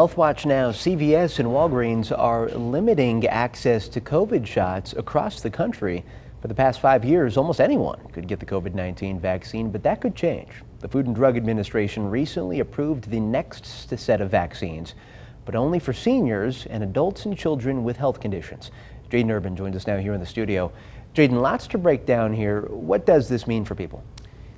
Health Watch now, CVS and Walgreens are limiting access to COVID shots across the country. For the past 5 years, almost anyone could get the COVID-19 vaccine, but that could change. The Food and Drug Administration recently approved the next set of vaccines, but only for seniors and adults and children with health conditions. Jaden Urban joins us now here in the studio. Jaden, lots to break down here. What does this mean for people?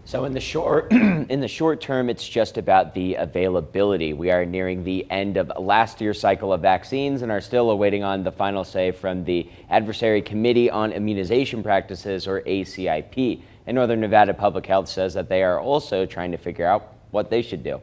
So in the short term, it's just about the availability. We are nearing the end of last year's cycle of vaccines and are still awaiting on the final say from the Advisory Committee on Immunization Practices, or ACIP. And Northern Nevada Public Health says that they are also trying to figure out what they should do.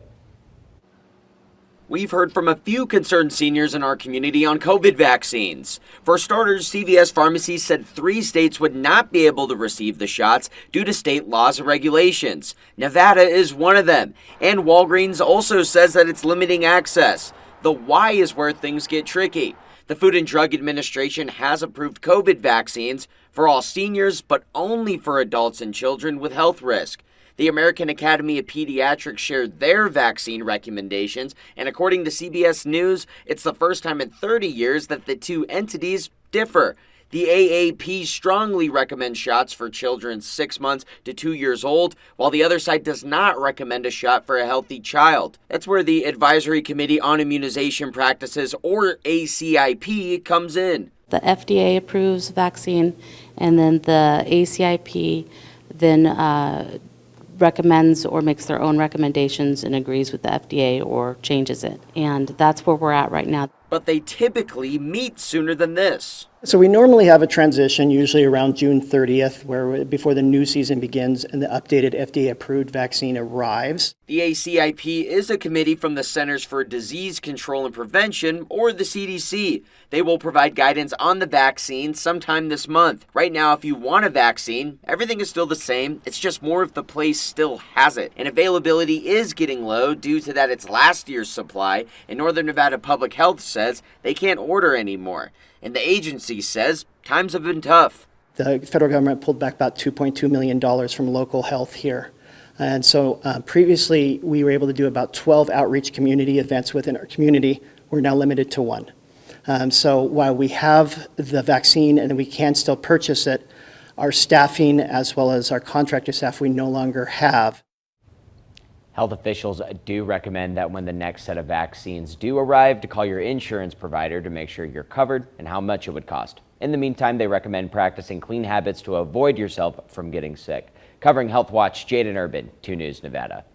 We've heard from a few concerned seniors in our community on COVID vaccines. For starters, CVS pharmacies said 3 states would not be able to receive the shots due to state laws and regulations. Nevada is one of them, and Walgreens also says that it's limiting access. The why is where things get tricky. The Food and Drug Administration has approved COVID vaccines for all seniors, but only for adults and children with health risk. The American Academy of Pediatrics shared their vaccine recommendations, and according to CBS News, it's the first time in 30 years that the two entities differ. The AAP strongly recommends shots for children 6 months to 2 years old, while the other side does not recommend a shot for a healthy child. That's where the Advisory Committee on Immunization Practices, or ACIP, comes in. The FDA approves vaccine, and then the ACIP then recommends or makes their own recommendations and agrees with the FDA or changes it. And that's where we're at right now. But they typically meet sooner than this. So we normally have a transition, usually around June 30th, before the new season begins and the updated FDA-approved vaccine arrives. The ACIP is a committee from the Centers for Disease Control and Prevention, or the CDC. They will provide guidance on the vaccine sometime this month. Right now, if you want a vaccine, everything is still the same. It's just more if the place still has it. And availability is getting low due to that it's last year's supply, and Northern Nevada Public Health says they can't order anymore. And the agency says times have been tough. The federal government pulled back about $2.2 million from local health here. And so previously we were able to do about 12 outreach community events within our community. We're now limited to 1. So while we have the vaccine and we can still purchase it, our staffing as well as our contractor staff we no longer have. Health officials do recommend that when the next set of vaccines do arrive, to call your insurance provider to make sure you're covered and how much it would cost. In the meantime, they recommend practicing clean habits to avoid yourself from getting sick. Covering Health Watch, Jaden Urban, 2 News Nevada.